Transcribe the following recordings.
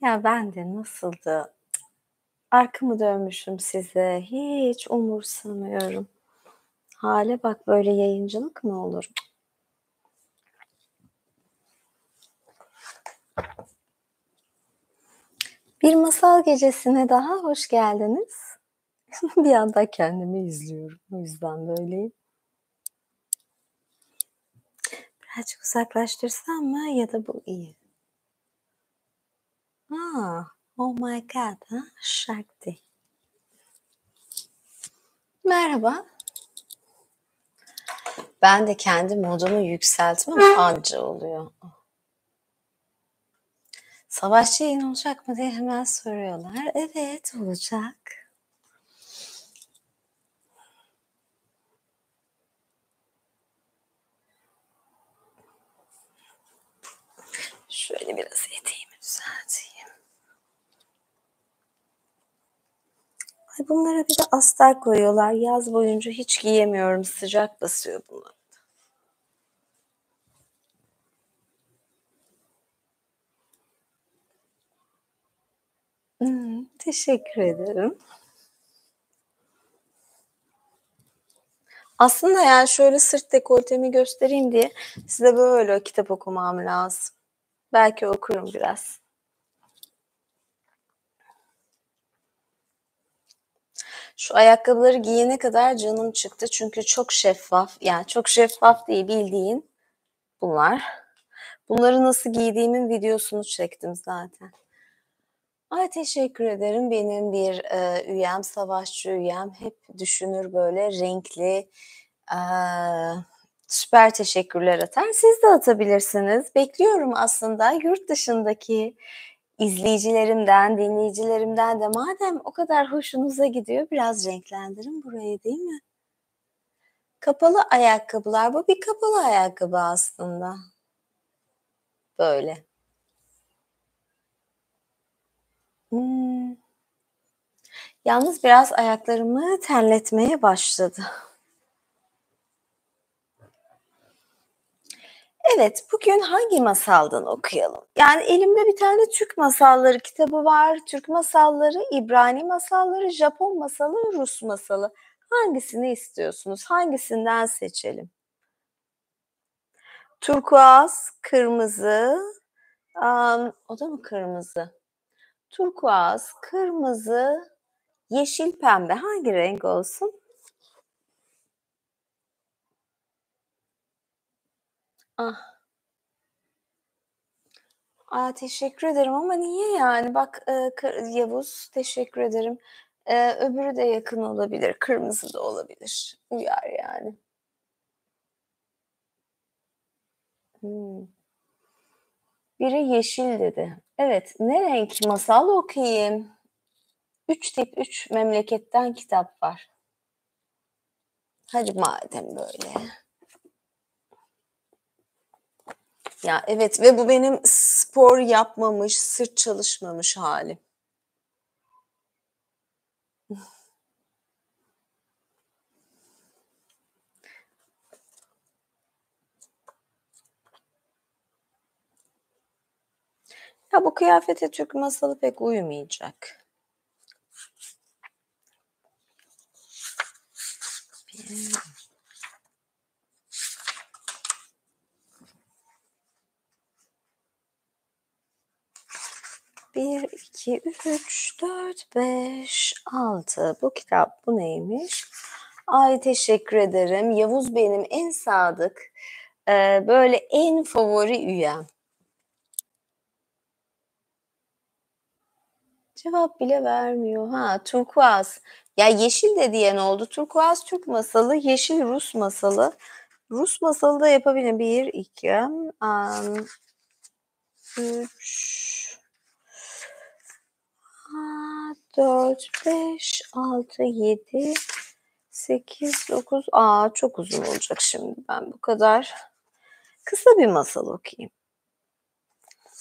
Ya ben de nasıldı? Arkamı dönmüşüm size. Hiç umursamıyorum. Hale bak böyle yayıncılık mı olur? Bir masal gecesine daha hoş geldiniz. Bir anda kendimi izliyorum. O yüzden böyleyim. Birazcık uzaklaştırsam mı ya da bu iyi? Oh my god, ha? Shakti. Merhaba. Ben de kendi modumu yükseltmem anca oluyor. Savaşçı yayın olacak mı diye hemen soruyorlar. Evet, olacak. Şöyle biraz eteğimi düzelteyim. Ay bunlara bir de astar koyuyorlar. Yaz boyunca hiç giyemiyorum. Sıcak basıyor bunlar. Teşekkür ederim. Aslında yani şöyle sırt dekoltemi göstereyim diye size böyle kitap okumam lazım. Belki okurum biraz. Şu ayakkabıları giyene kadar canım çıktı çünkü çok şeffaf. Yani çok şeffaf değil bildiğin bunlar. Bunları nasıl giydiğimin videosunu çektim zaten. Ay teşekkür ederim. Benim bir üyem, savaşçı üyem hep düşünür böyle renkli, süper teşekkürler atar. Siz de atabilirsiniz. Bekliyorum aslında yurt dışındaki izleyicilerimden, dinleyicilerimden de madem o kadar hoşunuza gidiyor biraz renklendirin burayı değil mi? Kapalı ayakkabılar. Bu bir kapalı ayakkabı aslında. Böyle. Hımm. Yalnız biraz ayaklarımı terletmeye başladı. Evet, bugün hangi masaldan okuyalım? Yani elimde bir tane Türk masalları kitabı var. Türk masalları, İbrani masalları, Japon masalı, Rus masalı. Hangisini istiyorsunuz? Hangisinden seçelim? Turkuaz, kırmızı, o da mı kırmızı? Turkuaz, kırmızı, yeşil, pembe. Hangi renk olsun? Ah, teşekkür ederim ama niye yani? Bak, Yavuz, teşekkür ederim. Öbürü de yakın olabilir, kırmızı da olabilir. Uyar yani. Hımm. Biri yeşil dedi. Evet, ne renk masal okuyayım? 3 tip 3 memleketten kitap var. Hadi madem böyle. Ya, evet ve bu benim spor yapmamış, sırt çalışmamış hâlim. Ya, bu kıyafete Türk masalı pek uymayacak. Bir, iki, üç, dört, beş, altı. Bu kitap bu neymiş? Ay teşekkür ederim. Yavuz benim en sadık, böyle en favori üyem. Cevap bile vermiyor. Ha, turkuaz. Ya yeşil de diyen oldu. Turkuaz Türk masalı, yeşil Rus masalı. Rus masalı da yapabilirim. Bir, iki, 3, 4, 5, 6, 7, 8, 9. Çok uzun olacak şimdi. Ben bu kadar kısa bir masal okuyayım.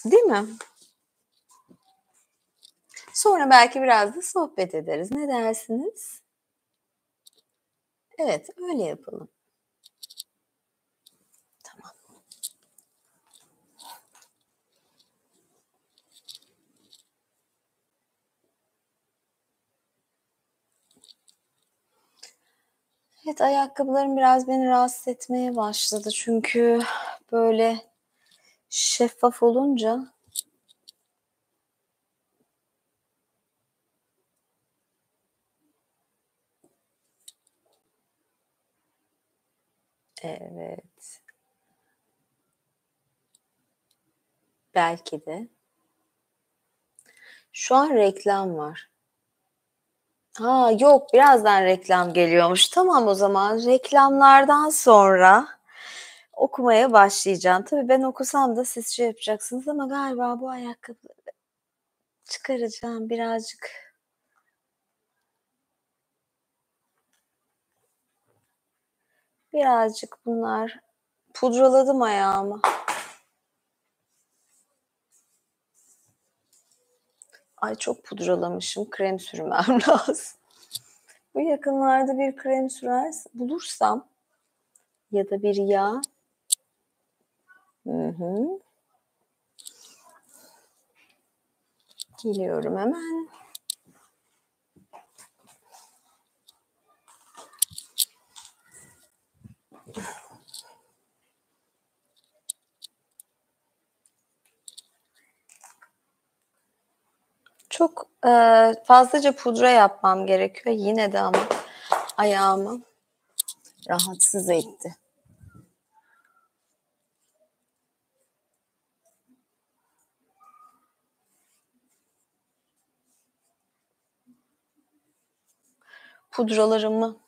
Değil mi? Sonra belki biraz da sohbet ederiz. Ne dersiniz? Evet, öyle yapalım. Tamam. Evet, ayakkabılarım biraz beni rahatsız etmeye başladı. Çünkü böyle şeffaf olunca evet, belki de. Şu an reklam var. Ha, yok, birazdan reklam geliyormuş. Tamam o zaman reklamlardan sonra okumaya başlayacağım. Tabii ben okusam da siz şey yapacaksınız ama galiba bu ayakkabıları çıkaracağım birazcık. Birazcık bunlar pudraladım ayağımı. Ay çok pudralamışım. Krem sürmem lazım. Bu yakınlarda bir krem bulursam ya da bir yağ. Hı hı. Geliyorum hemen. Çok, fazlaca pudra yapmam gerekiyor yine de ama ayağımı rahatsız etti. Pudralarımı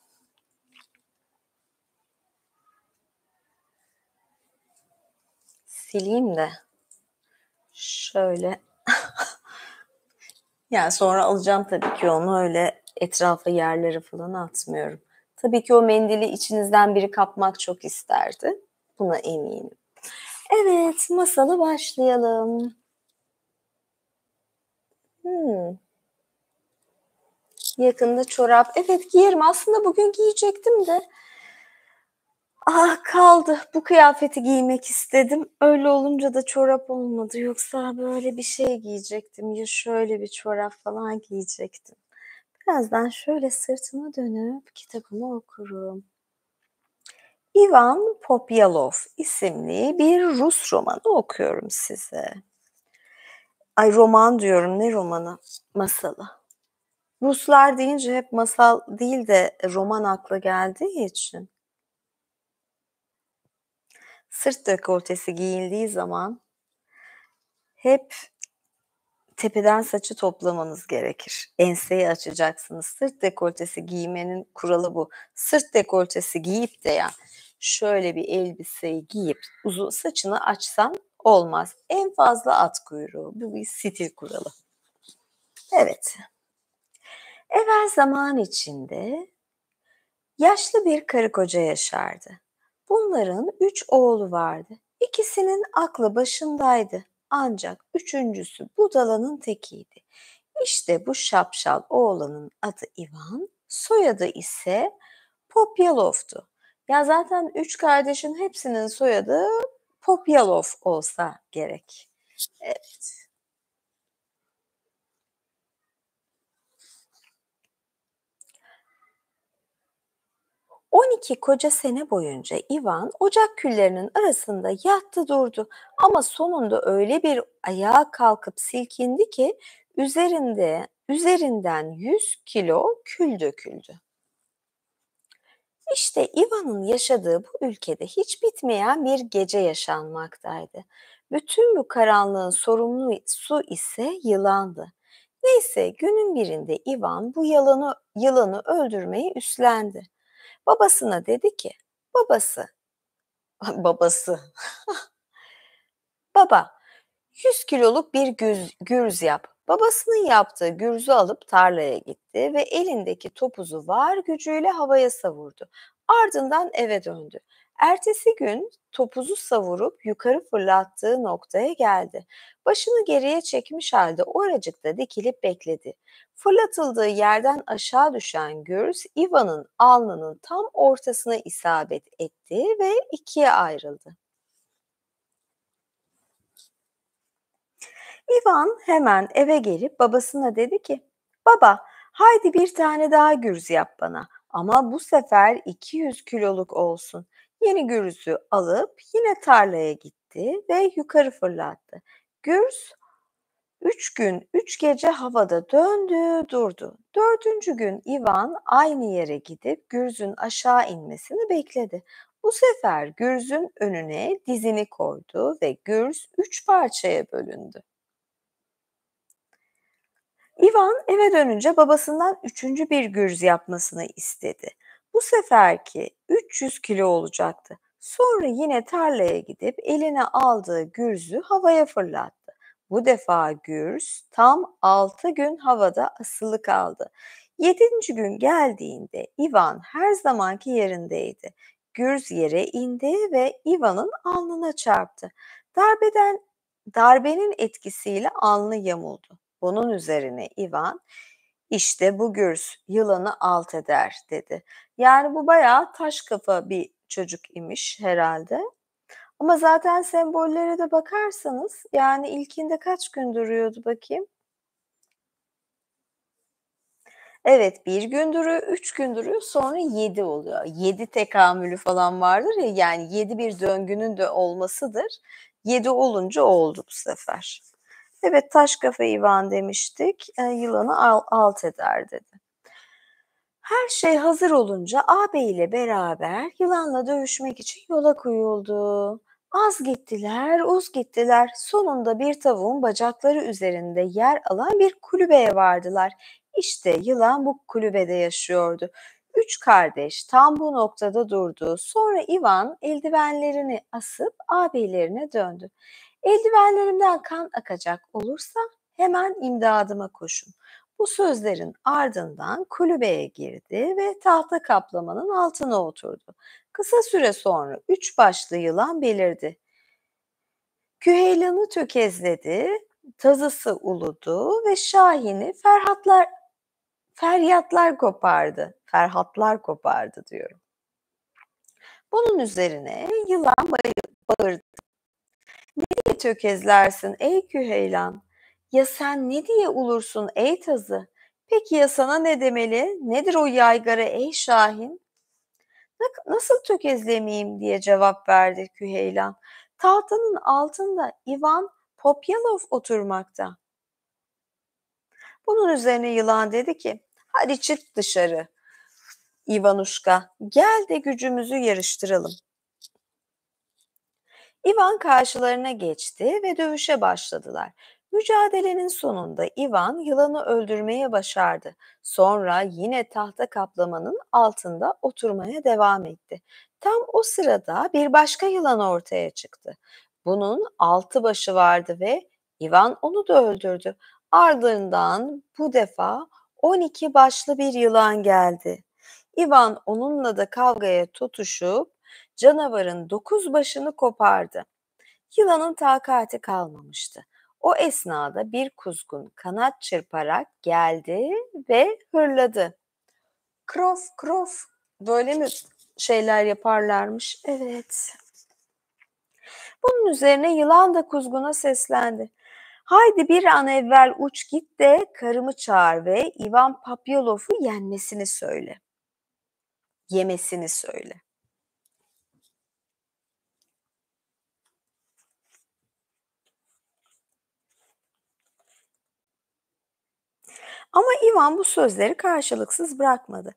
sileyim de şöyle yani sonra alacağım tabii ki onu öyle etrafa yerlere falan atmıyorum. Tabii ki o mendili içinizden biri kapmak çok isterdi. Buna eminim. Evet, masala başlayalım. Hımm. Yakında çorap. Evet, giyerim. Aslında bugün giyecektim de kaldı. Bu kıyafeti giymek istedim. Öyle olunca da çorap olmadı. Yoksa böyle bir şey giyecektim. Ya şöyle bir çorap falan giyecektim. Birazdan şöyle sırtımı dönüp kitabımı okurum. Ivan Popyalov isimli bir Rus romanı okuyorum size. Ay roman diyorum, ne romanı? Masalı. Ruslar deyince hep masal değil de roman akla geldiği için sırt dekoltesi giyildiği zaman hep tepeden saçı toplamanız gerekir. Enseyi açacaksınız. Sırt dekoltesi giymenin kuralı bu. Sırt dekoltesi giyip de ya şöyle bir elbiseyi giyip uzun saçını açsan olmaz. En fazla at kuyruğu. Bu bir stil kuralı. Evet. Evvel zaman içinde yaşlı bir karı koca yaşardı. Bunların 3 oğlu vardı. İkisinin aklı başındaydı. Ancak üçüncüsü budalanın tekiydi. İşte bu şapşal oğlanın adı Ivan, soyadı ise Popyalov'tu. Ya zaten 3 kardeşin hepsinin soyadı Popyalov olsa gerek. Evet. 12 koca sene boyunca Ivan ocak küllerinin arasında yattı durdu ama sonunda öyle bir ayağa kalkıp silkindi ki üzerinden 100 kilo kül döküldü. İşte Ivan'ın yaşadığı bu ülkede hiç bitmeyen bir gece yaşanmaktaydı. Bütün bu karanlığın sorumlusu ise yılandı. Neyse günün birinde Ivan bu yılanı öldürmeyi üstlendi. Babasına dedi ki, babası, babası, baba 100 kiloluk bir gürz yap. Babasının yaptığı gürzü alıp tarlaya gitti ve elindeki topuzu var gücüyle havaya savurdu. Ardından eve döndü. Ertesi gün topuzu savurup yukarı fırlattığı noktaya geldi. Başını geriye çekmiş halde oracıkta dikilip bekledi. Fırlatıldığı yerden aşağı düşen gürz Ivan'ın alnının tam ortasına isabet etti ve ikiye ayrıldı. İvan hemen eve gelip babasına dedi ki, "Baba, haydi bir tane daha gürz yap bana Ama bu sefer 200 kiloluk olsun. Yeni gürzü alıp yine tarlaya gitti ve yukarı fırlattı. Gürz 3 gün 3 gece havada döndü durdu. Dördüncü gün Ivan aynı yere gidip gürzün aşağı inmesini bekledi. Bu sefer gürzün önüne dizini koydu ve gürz 3 parçaya bölündü. Ivan eve dönünce babasından üçüncü bir gürz yapmasını istedi. Bu seferki 300 kilo olacaktı. Sonra yine tarlaya gidip eline aldığı gürzü havaya fırlattı. Bu defa gürz tam 6 gün havada asılı kaldı. Yedinci gün geldiğinde Ivan her zamanki yerindeydi. Gürz yere indi ve Ivan'ın alnına çarptı. Darbeden Darbenin etkisiyle alnı yamuldu. Bunun üzerine Ivan, işte bu gürs yılanı alt eder dedi. Yani bu bayağı taş kafa bir çocuk imiş herhalde. Ama zaten sembollere de bakarsanız yani ilkinde kaç gün duruyordu bakayım? Evet, bir gün duruyor, 3 gün duruyor, sonra 7 oluyor. 7 tekamülü falan vardır ya, yani 7 bir döngünün de olmasıdır. 7 olunca oldu bu sefer. Evet, taş kafa Ivan demiştik, yılanı alt eder dedi. Her şey hazır olunca ağabeyiyle beraber yılanla dövüşmek için yola koyuldu. Az gittiler, uz gittiler. Sonunda bir tavuğun bacakları üzerinde yer alan bir kulübeye vardılar. İşte yılan bu kulübede yaşıyordu. Üç kardeş tam bu noktada durdu. Sonra Ivan eldivenlerini asıp ağabeylerine döndü. Eldivenlerimden kan akacak olursa hemen imdadıma koşun. Bu sözlerin ardından kulübeye girdi ve tahta kaplamanın altına oturdu. Kısa süre sonra üç başlı yılan belirdi. Küheylan'ı tökezledi, tazısı uludu ve Şahin'i feryatlar kopardı. Ferhatlar kopardı diyorum. Bunun üzerine yılan bağırdı. Ne diye tökezlersin ey Küheylan? Ya sen ne diye ulursun ey tazı? Peki ya sana ne demeli? Nedir o yaygara ey Şahin? Nasıl tökezlemeyeyim diye cevap verdi Küheylan. Tahtanın altında Ivan Popyalov oturmakta. Bunun üzerine yılan dedi ki, hadi çık dışarı Ivanuşka, gel de gücümüzü yarıştıralım. Ivan karşılarına geçti ve dövüşe başladılar. Mücadelenin sonunda Ivan yılanı öldürmeye başardı. Sonra yine tahta kaplamanın altında oturmaya devam etti. Tam o sırada bir başka yılan ortaya çıktı. Bunun 6 başı vardı ve Ivan onu da öldürdü. Ardından bu defa 12 başlı bir yılan geldi. Ivan onunla da kavgaya tutuşup canavarın 9 başını kopardı. Yılanın takati kalmamıştı. O esnada bir kuzgun kanat çırparak geldi ve hırladı. Krof krof, böyle mi şeyler yaparlarmış? Evet. Bunun üzerine yılan da kuzguna seslendi. Haydi bir an evvel uç git de karımı çağır ve Ivan Papyolov'u yenmesini söyle. Yemesini söyle. Ama Ivan bu sözleri karşılıksız bırakmadı.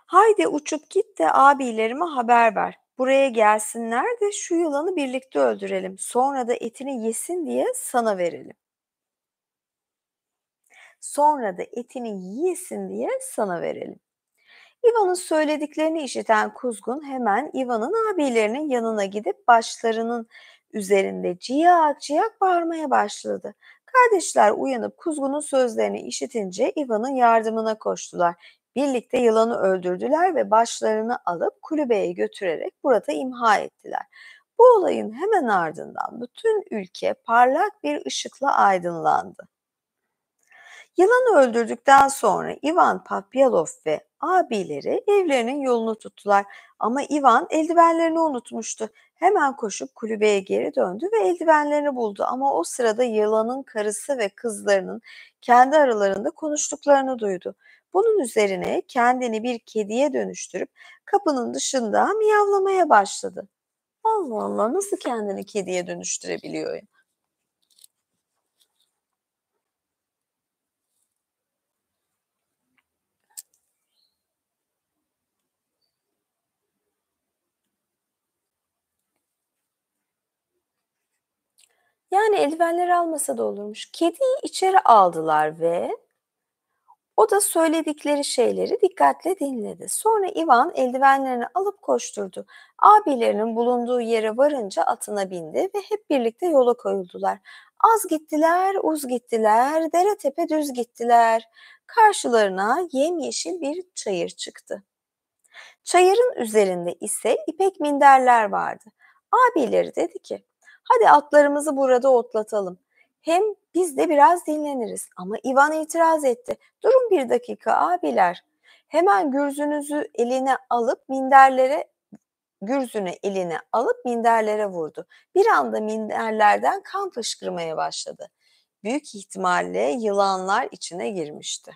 Haydi uçup git de abilerime haber ver. Buraya gelsinler de şu yılanı birlikte öldürelim. Sonra da etini yesin diye sana verelim. Sonra da etini yiyesin diye sana verelim. Ivan'ın söylediklerini işiten kuzgun hemen Ivan'ın abilerinin yanına gidip başlarının üzerinde ciyak ciyak bağırmaya başladı. Kardeşler uyanıp kuzgunun sözlerini işitince Ivan'ın yardımına koştular. Birlikte yılanı öldürdüler ve başlarını alıp kulübeye götürerek burada imha ettiler. Bu olayın hemen ardından bütün ülke parlak bir ışıkla aydınlandı. Yılanı öldürdükten sonra Ivan Papyalov ve abileri evlerinin yolunu tuttular. Ama Ivan eldivenlerini unutmuştu. Hemen koşup kulübeye geri döndü ve eldivenlerini buldu ama o sırada yılanın karısı ve kızlarının kendi aralarında konuştuklarını duydu. Bunun üzerine kendini bir kediye dönüştürüp kapının dışında miyavlamaya başladı. Allah Allah, nasıl kendini kediye dönüştürebiliyor ya? Yani eldivenleri almasa da olurmuş. Kediyi içeri aldılar ve o da söyledikleri şeyleri dikkatle dinledi. Sonra Ivan eldivenlerini alıp koşturdu. Abilerinin bulunduğu yere varınca atına bindi ve hep birlikte yola koyuldular. Az gittiler, uz gittiler, dere tepe düz gittiler. Karşılarına yemyeşil bir çayır çıktı. Çayırın üzerinde ise ipek minderler vardı. Abileri dedi ki, hadi atlarımızı burada otlatalım. Hem biz de biraz dinleniriz. Ama Ivan itiraz etti. Durun bir dakika abiler. Hemen gürzünü eline alıp minderlere vurdu. Bir anda minderlerden kan fışkırmaya başladı. Büyük ihtimalle yılanlar içine girmişti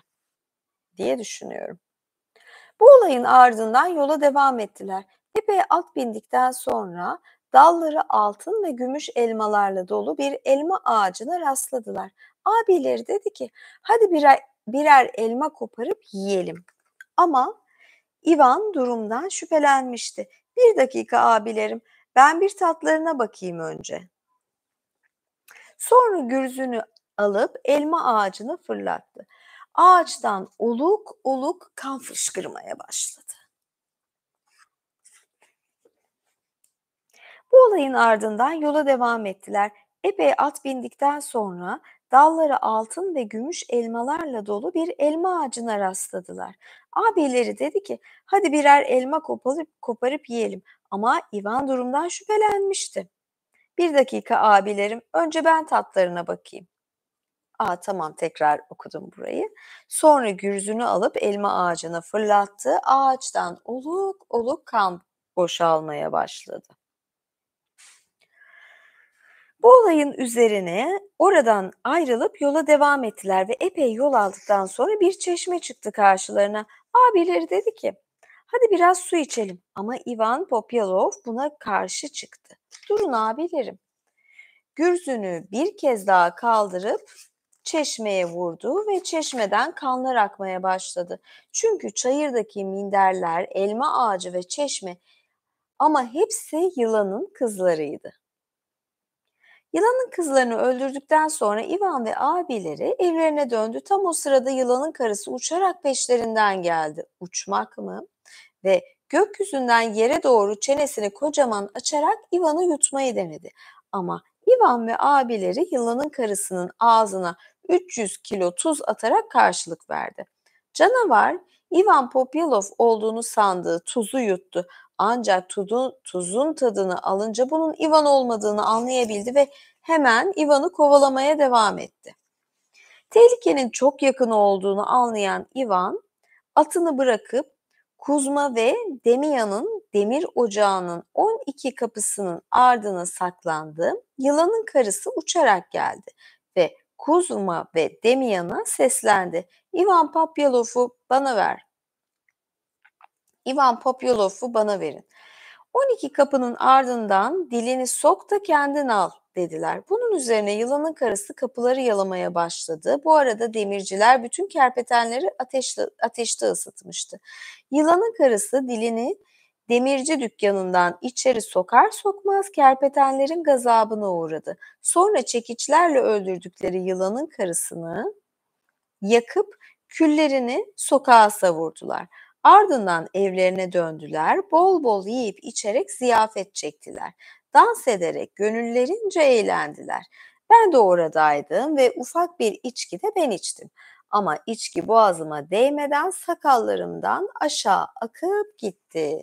diye düşünüyorum. Bu olayın ardından yola devam ettiler. Epey at bindikten sonra dalları altın ve gümüş elmalarla dolu bir elma ağacına rastladılar. Abileri dedi ki, hadi birer elma koparıp yiyelim. Ama Ivan durumdan şüphelenmişti. Bir dakika abilerim, ben bir tatlarına bakayım önce. Sonra gürzünü alıp elma ağacına fırlattı. Ağaçtan oluk oluk kan fışkırmaya başladı. Bu olayın ardından yola devam ettiler. Epey at bindikten sonra dalları altın ve gümüş elmalarla dolu bir elma ağacına rastladılar. Abileri dedi ki, hadi birer elma koparıp yiyelim. Ama Ivan durumdan şüphelenmişti. Bir dakika abilerim, önce ben tatlarına bakayım. Tamam, tekrar okudum burayı. Sonra gürzünü alıp elma ağacına fırlattı. Ağaçtan oluk oluk kan boşalmaya başladı. Bu olayın üzerine oradan ayrılıp yola devam ettiler ve epey yol aldıktan sonra bir çeşme çıktı karşılarına. Abileri dedi ki, hadi biraz su içelim. Ama Ivan Popyalov buna karşı çıktı. Durun abilerim. Gürzünü bir kez daha kaldırıp çeşmeye vurdu ve çeşmeden kanlar akmaya başladı. Çünkü çayırdaki minderler, elma ağacı ve çeşme ama hepsi yılanın kızlarıydı. Yılanın kızlarını öldürdükten sonra Ivan ve abileri evlerine döndü. Tam o sırada yılanın karısı uçarak peşlerinden geldi. Uçmak mı? Ve gökyüzünden yere doğru çenesini kocaman açarak Ivan'ı yutmayı denedi. Ama Ivan ve abileri yılanın karısının ağzına 300 kilo tuz atarak karşılık verdi. Canavar, Ivan Popyalov olduğunu sandığı tuzu yuttu. Ancak tuzun tadını alınca bunun Ivan olmadığını anlayabildi ve hemen Ivan'ı kovalamaya devam etti. Tehlikenin çok yakın olduğunu anlayan Ivan, atını bırakıp Kuzma ve Demyan'ın demir ocağının 12 kapısının ardına saklandı. Yılanın karısı uçarak geldi ve Kuzma ve Demyan'a seslendi. İvan Popyalov'u bana ver. İvan Popyalov'u bana verin. 12 kapının ardından dilini sok da kendin al dediler. Bunun üzerine yılanın karısı kapıları yalamaya başladı. Bu arada demirciler bütün kerpetenleri ateşte ısıtmıştı. Yılanın karısı dilini demirci dükkanından içeri sokar sokmaz kerpetenlerin gazabına uğradı. Sonra çekiçlerle öldürdükleri yılanın karısını yakıp küllerini sokağa savurdular. Ardından evlerine döndüler, bol bol yiyip içerek ziyafet çektiler. Dans ederek gönüllerince eğlendiler. Ben de oradaydım ve ufak bir içki de ben içtim. Ama içki boğazıma değmeden sakallarımdan aşağı akıp gitti.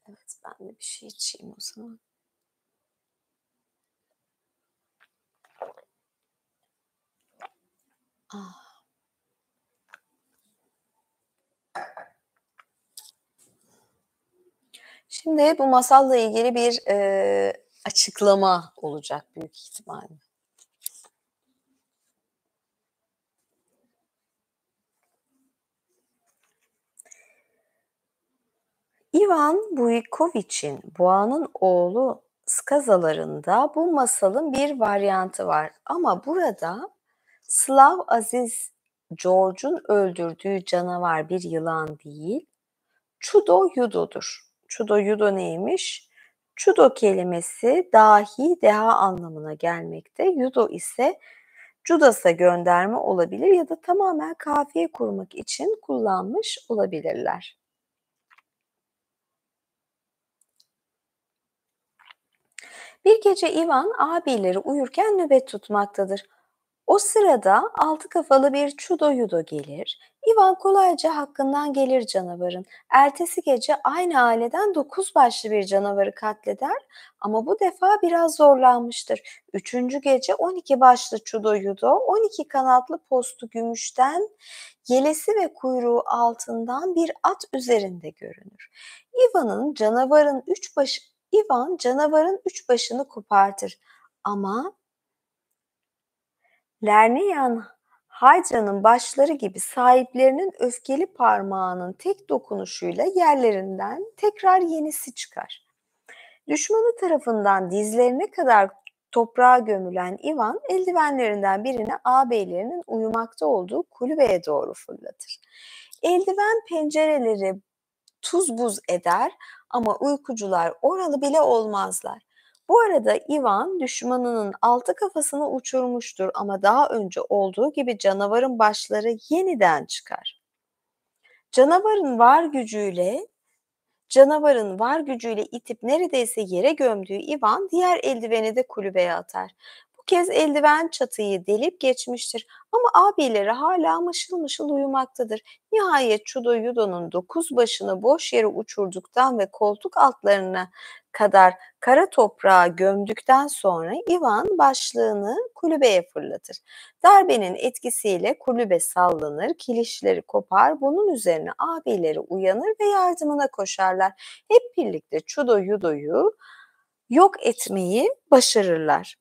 Evet, ben de bir şey içeyim o zaman. Ah. Şimdi bu masalla ilgili bir, açıklama olacak büyük ihtimalle. Ivan Buykovich'in Boğa'nın Oğlu skazalarında bu masalın bir varyantı var ama burada Slav Aziz George'un öldürdüğü canavar bir yılan değil, Chudo Yudo'dur. Chudo Yudo neymiş? Chudo kelimesi dahi, deha anlamına gelmekte. Yudo ise Judas'a gönderme olabilir ya da tamamen kafiye kurmak için kullanmış olabilirler. Bir gece Ivan abileri uyurken nöbet tutmaktadır. O sırada altı kafalı bir Chudo Yudo gelir. Ivan kolayca hakkından gelir canavarın. Ertesi gece aynı aileden 9 başlı bir canavarı katleder ama bu defa biraz zorlanmıştır. Üçüncü gece 12 başlı Chudo Yudo 12 kanatlı postu gümüşten, yelesi ve kuyruğu altından bir at üzerinde görünür. Ivan canavarın üç başını kopartır ama Lerneyan Hydra'nın başları gibi sahiplerinin öfkeli parmağının tek dokunuşuyla yerlerinden tekrar yenisi çıkar. Düşmanı tarafından dizlerine kadar toprağa gömülen Ivan eldivenlerinden birini ağabeylerinin uyumakta olduğu kulübeye doğru fırlatır. Eldiven pencereleri tuz buz eder ama uykucular oralı bile olmazlar. Bu arada Ivan düşmanının altı kafasını uçurmuştur ama daha önce olduğu gibi canavarın başları yeniden çıkar. Canavarın var gücüyle Canavarın var gücüyle itip neredeyse yere gömdüğü Ivan diğer eldiveni de kulübeye atar. Bu kez eldiven çatıyı delip geçmiştir ama abileri hala mışıl mışıl uyumaktadır. Nihayet Chudo Yudo'nun 9 başını boş yere uçurduktan ve koltuk altlarına kadar kara toprağa gömdükten sonra Ivan başlığını kulübeye fırlatır. Darbenin etkisiyle kulübe sallanır, kilişleri kopar. Bunun üzerine abileri uyanır ve yardımına koşarlar. Hep birlikte Chudo Yudo'yu yok etmeyi başarırlar.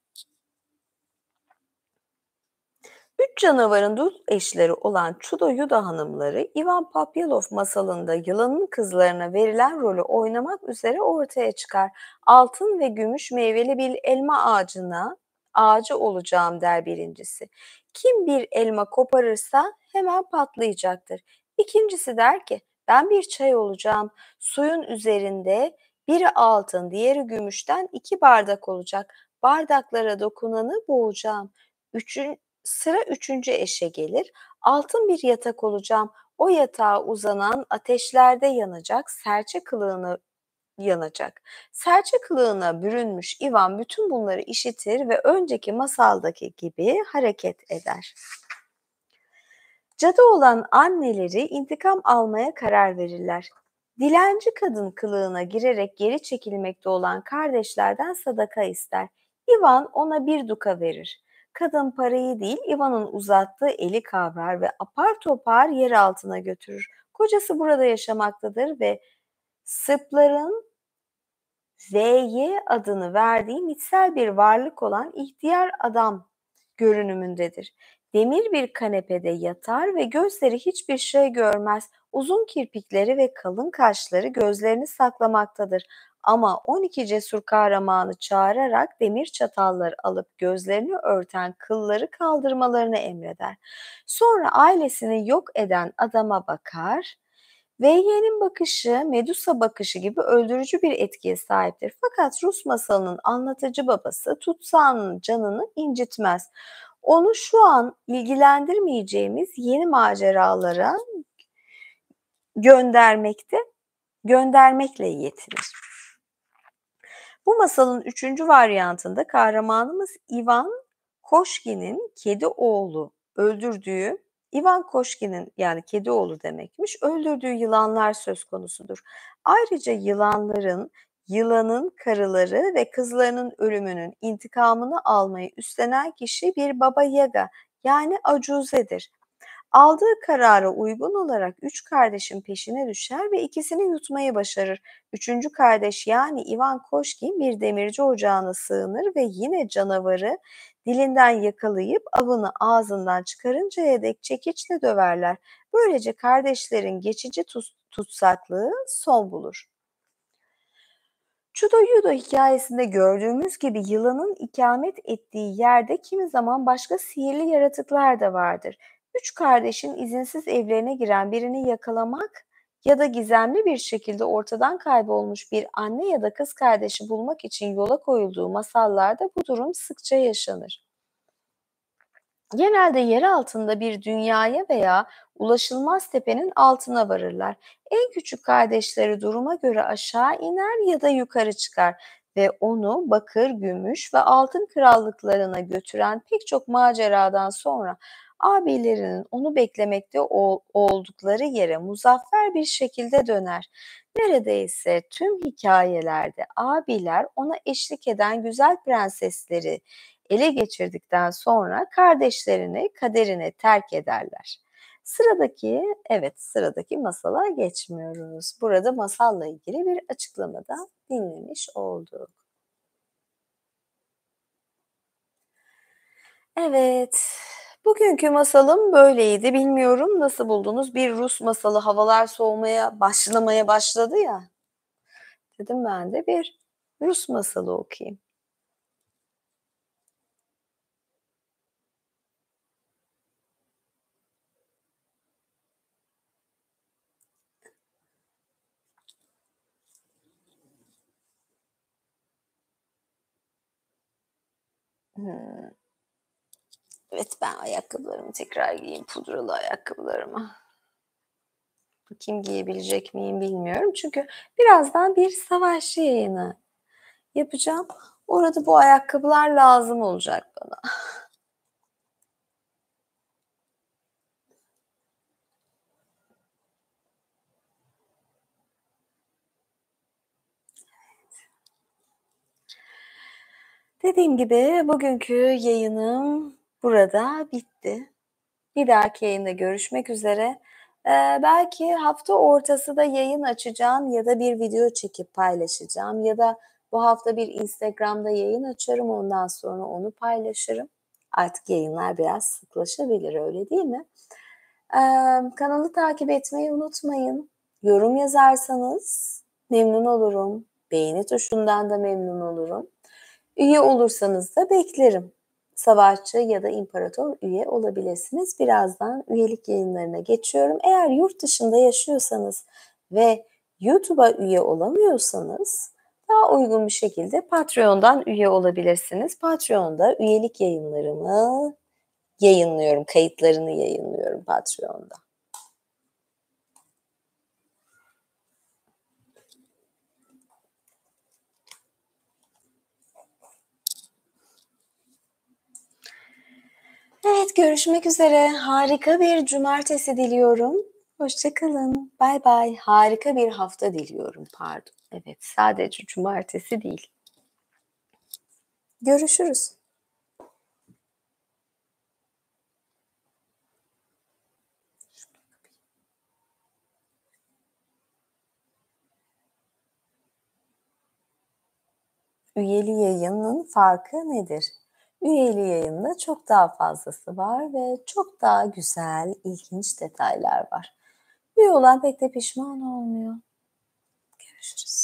Üç canavarın dul eşleri olan Chudo Yudo hanımları Ivan Papyalov masalında yılanın kızlarına verilen rolü oynamak üzere ortaya çıkar. Altın ve gümüş meyveli bir elma ağacı olacağım der birincisi. Kim bir elma koparırsa hemen patlayacaktır. İkincisi der ki ben bir çay olacağım. Suyun üzerinde biri altın, diğeri gümüşten 2 bardak olacak. Bardaklara dokunanı boğacağım. Sıra üçüncü eşe gelir. Altın bir yatak olacağım. O yatağa uzanan ateşlerde yanacak. Serçe kılığına bürünmüş Ivan bütün bunları işitir ve önceki masaldaki gibi hareket eder. Cadı olan anneleri intikam almaya karar verirler. Dilenci kadın kılığına girerek geri çekilmekte olan kardeşlerden sadaka ister. Ivan ona bir duka verir. Kadın parayı değil, Ivan'ın uzattığı eli kavrar ve apar topar yer altına götürür. Kocası burada yaşamaktadır ve Sırpların VY adını verdiği mitsel bir varlık olan ihtiyar adam görünümündedir. Demir bir kanepede yatar ve gözleri hiçbir şey görmez. Uzun kirpikleri ve kalın kaşları gözlerini saklamaktadır. Ama 12 cesur kahramanı çağırarak demir çatalları alıp gözlerini örten kılları kaldırmalarını emreder. Sonra ailesini yok eden adama bakar. VY'nin bakışı Medusa bakışı gibi öldürücü bir etkiye sahiptir. Fakat Rus masalının anlatıcı babası tutsağının canını incitmez. Onu şu an ilgilendirmeyeceğimiz yeni maceralara göndermekle yetinir. Bu masalın üçüncü varyantında kahramanımız Ivan Koşkin'in kedi oğlu öldürdüğü Ivan Koşkin'in yani kedi oğlu demekmiş, öldürdüğü yılanlar söz konusudur. Ayrıca yılanın karıları ve kızlarının ölümünün intikamını almayı üstlenen kişi bir Baba Yaga yani acuzedir. Aldığı karara uygun olarak 3 kardeşin peşine düşer ve ikisini yutmayı başarır. Üçüncü kardeş yani Ivan Koşkin bir demirci ocağına sığınır ve yine canavarı dilinden yakalayıp avını ağzından çıkarıncaya dek çekiçle döverler. Böylece kardeşlerin geçici tutsaklığı son bulur. Chudo Yudo hikayesinde gördüğümüz gibi yılanın ikamet ettiği yerde kimi zaman başka sihirli yaratıklar da vardır. Üç kardeşin izinsiz evlerine giren birini yakalamak ya da gizemli bir şekilde ortadan kaybolmuş bir anne ya da kız kardeşi bulmak için yola koyulduğu masallarda bu durum sıkça yaşanır. Genelde yer altında bir dünyaya veya ulaşılmaz tepenin altına varırlar. En küçük kardeşleri duruma göre aşağı iner ya da yukarı çıkar ve onu bakır, gümüş ve altın krallıklarına götüren pek çok maceradan sonra abilerinin onu beklemekte oldukları yere muzaffer bir şekilde döner. Neredeyse tüm hikayelerde abiler ona eşlik eden güzel prensesleri ele geçirdikten sonra kardeşlerini kaderine terk ederler. Sıradaki masala geçmiyoruz. Burada masalla ilgili bir açıklamada dinlemiş olduk. Evet, bugünkü masalım böyleydi. Bilmiyorum nasıl buldunuz? Bir Rus masalı, havalar soğumaya başladı ya. Dedim ben de bir Rus masalı okuyayım. Hımm. Evet, ben ayakkabılarımı tekrar giyeyim, pudralı ayakkabılarımı. Bakayım giyebilecek miyim bilmiyorum. Çünkü birazdan bir savaş yayını yapacağım. Orada bu ayakkabılar lazım olacak bana. Dediğim gibi bugünkü yayınım burada bitti. Bir dahaki yayında görüşmek üzere. Belki hafta ortası da yayın açacağım ya da bir video çekip paylaşacağım ya da bu hafta bir Instagram'da yayın açarım, ondan sonra onu paylaşırım. Artık yayınlar biraz sıklaşabilir, öyle değil mi? Kanalı takip etmeyi unutmayın. Yorum yazarsanız memnun olurum. Beğeni tuşundan da memnun olurum. Üye olursanız da beklerim. Savaşçı ya da imparator üye olabilirsiniz. Birazdan üyelik yayınlarına geçiyorum. Eğer yurt dışında yaşıyorsanız ve YouTube'a üye olamıyorsanız daha uygun bir şekilde Patreon'dan üye olabilirsiniz. Patreon'da üyelik yayınlarımı yayınlıyorum, kayıtlarını yayınlıyorum Patreon'da. Evet, görüşmek üzere. Harika bir cumartesi diliyorum. Hoşça kalın. Baybay. Harika bir hafta diliyorum, pardon. Evet, sadece cumartesi değil. Görüşürüz. Üyeli yayının farkı nedir? Üyeli yayında çok daha fazlası var ve çok daha güzel, ilginç detaylar var. Üye olan pek de pişman olmuyor. Görüşürüz.